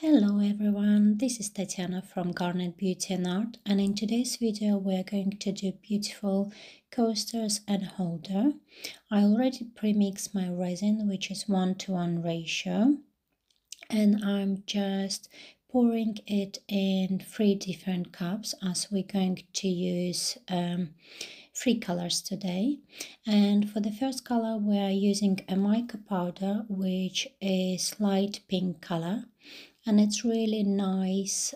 Hello everyone, this is Tatjana from Garnet Beauty and Art, and in today's video we're going to do beautiful coasters and holder. I already pre-mixed my resin, which is 1:1 ratio, and I'm just pouring it in 3 different cups as we're going to use 3 colors today. And for the first color we are using a mica powder, which is light pink color, and it's really nice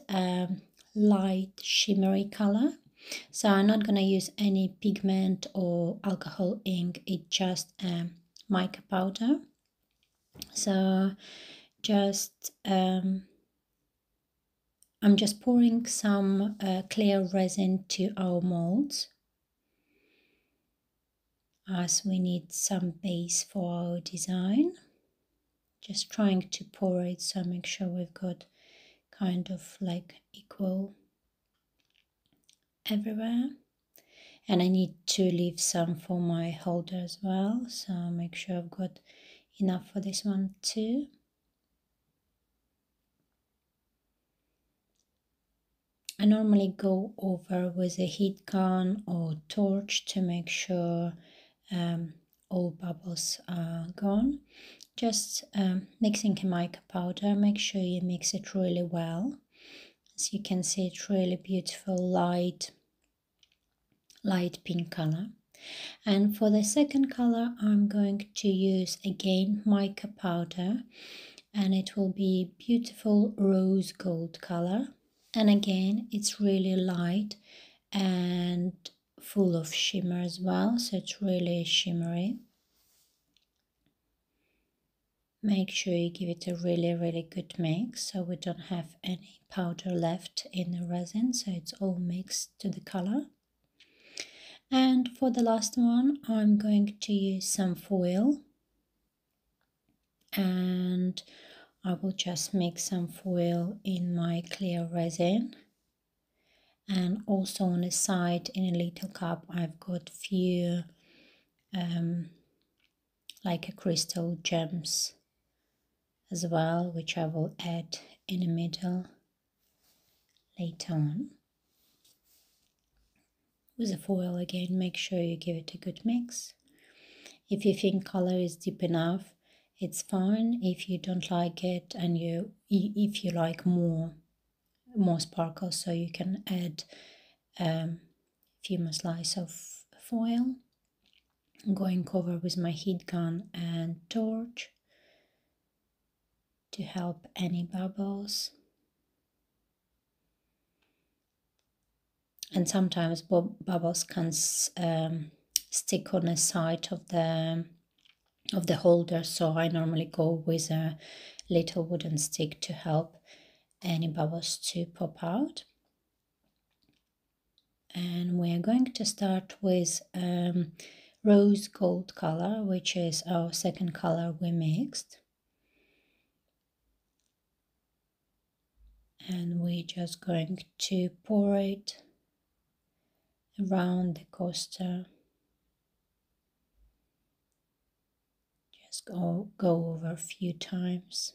light shimmery color. So I'm not gonna use any pigment or alcohol ink, it's just mica powder. So just I'm just pouring some clear resin to our molds, as we need some base for our design. Just trying to pour it, so make sure we've got kind of like equal everywhere. And I need to leave some for my holder as well, so make sure I've got enough for this one too. I normally go over with a heat gun or torch to make sure all bubbles are gone. Just mixing a mica powder, make sure you mix it really well. As you can see, it's really beautiful light pink color. And for the second color I'm going to use again mica powder, and it will be beautiful rose gold color, and again it's really light and full of shimmer as well, so it's really shimmery. Make sure you give it a really good mix so we don't have any powder left in the resin, so it's all mixed to the color. And for the last one I'm going to use some foil, and I will just mix some foil in my clear resin. And also on the side in a little cup I've got few like a crystal gems as well, which I will add in the middle later on. With the foil again, make sure you give it a good mix. If you think color is deep enough, it's fine. If you don't like it and if you like more sparkle, so you can add a few more slices of foil. I'm going over with my heat gun and torch to help any bubbles. And sometimes bubbles can stick on the side of the holder, so I normally go with a little wooden stick to help any bubbles to pop out. And we are going to start with rose gold color, which is our second color we mixed. And we're just going to pour it around the coaster. Just go over a few times.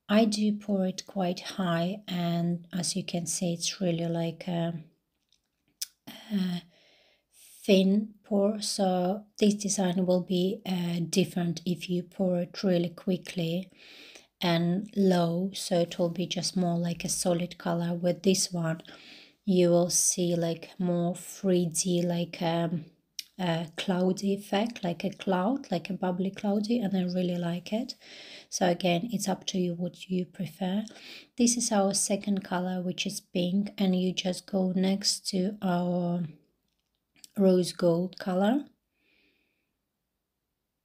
I do pour it quite high, and as you can see it's really like a thin pour, so this design will be different if you pour it really quickly and low, so it will be just more like a solid color. With this one you will see like more 3D, like a cloudy effect, like a cloud, like a bubbly cloudy, and I really like it. So again, it's up to you what you prefer. This is our second color, which is pink, and you just go next to our rose gold color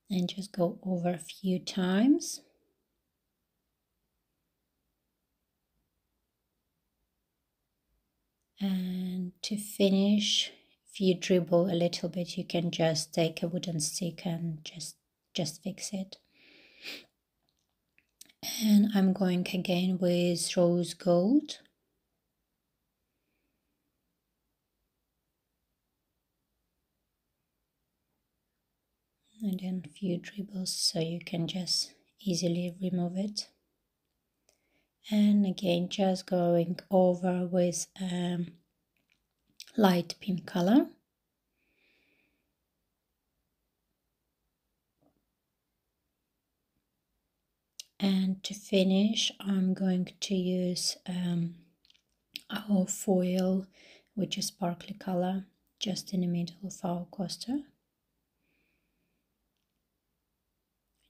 and just go over a few times. And to finish, if you dribble a little bit, you can just take a wooden stick and just fix it. And I'm going again with rose gold. And then a few dribbles, so you can just easily remove it. And again, just going over with light pink color. And to finish, I'm going to use our foil, which is sparkly color, just in the middle of our coaster.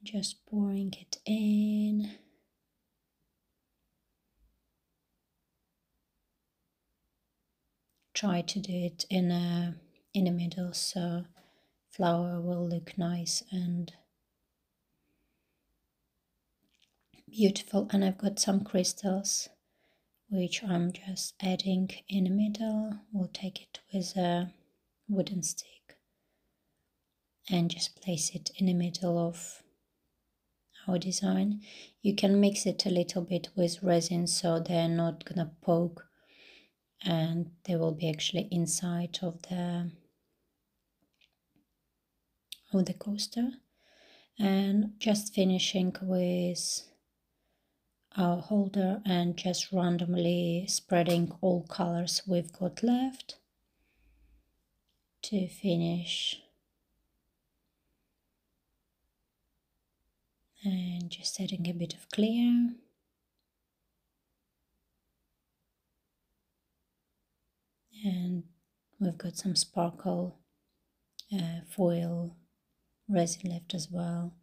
Just pouring it in. Try to do it in the middle so flower will look nice and beautiful. And I've got some crystals which I'm just adding in the middle. We'll take it with a wooden stick and just place it in the middle of our design. You can mix it a little bit with resin so they're not gonna poke and they will be actually inside of the coaster. And just finishing with our holder and just randomly spreading all colors we've got left to finish. And just adding a bit of clear. And we've got some sparkle foil resin left as well,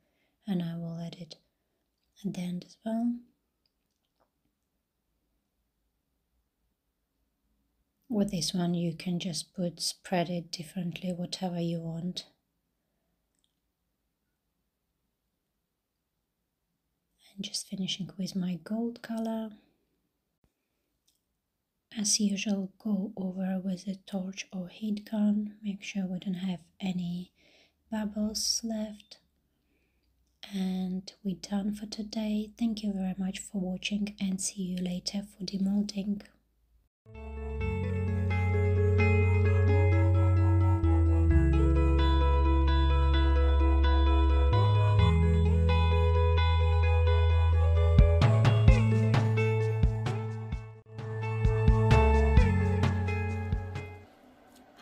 and I will add it at the end as well. With this one you can just spread it differently, whatever you want. And just finishing with my gold color. As usual, go over with a torch or heat gun. Make sure we don't have any bubbles left. And we're done for today. Thank you very much for watching and see you later for demolding.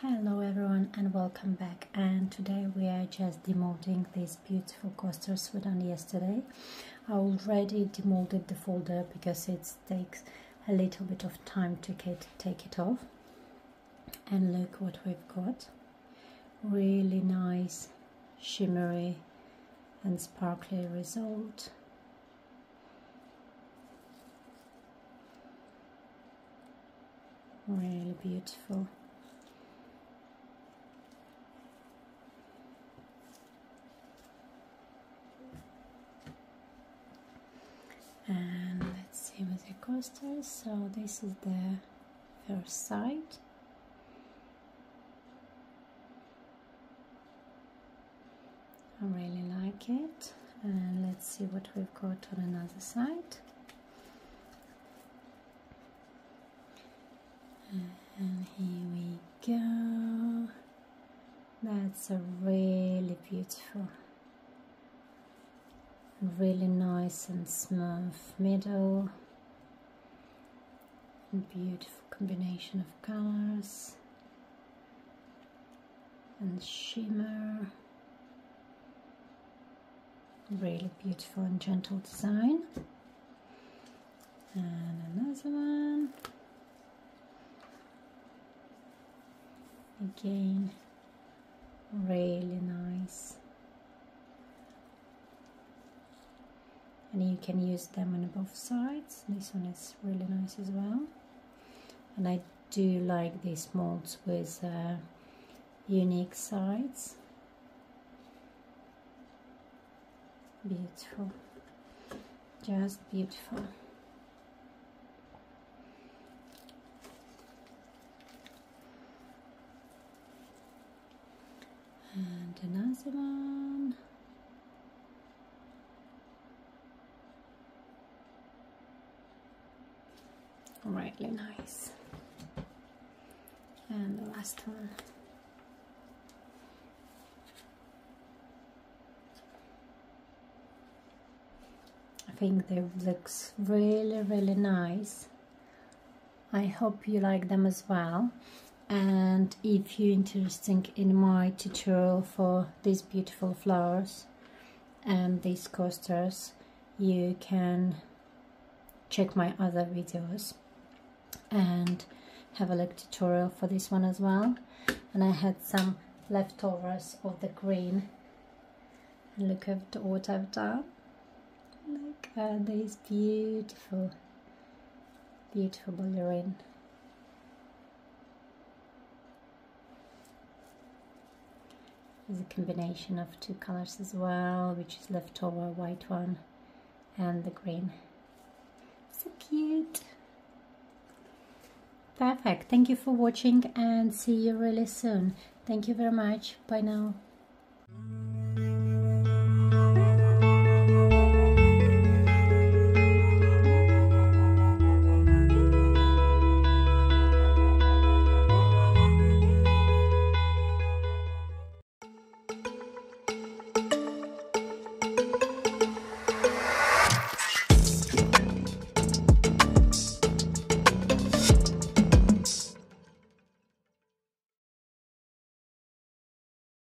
Hello everyone and welcome back, and today we are just demolding these beautiful coasters we done yesterday. I already demolded the folder because it takes a little bit of time to take it off. And look what we've got. Really nice shimmery and sparkly result. Really beautiful. And let's see with the coasters. So this is the first side. I really like it. And let's see what we've got on another side. And here we go. That's a really beautiful. Really nice and smooth middle, and beautiful combination of colors and shimmer. Really beautiful and gentle design. And another one. Again, really nice. And you can use them on both sides. This one is really nice as well. And I do like these molds with unique sides. Beautiful. Just beautiful. And another one. Really nice. And the last one. think they looks really nice. I hope you like them as well. And if you're interested in my tutorial for these beautiful flowers and these coasters, you can check my other videos and have a look tutorial for this one as well. And I had some leftovers of the green, and look at what I've done. Look at this beautiful ballerine. There's a combination of two colors as well, which is leftover white one and the green. So cute. Perfect. Thank you for watching and see you really soon. Thank you very much. Bye now.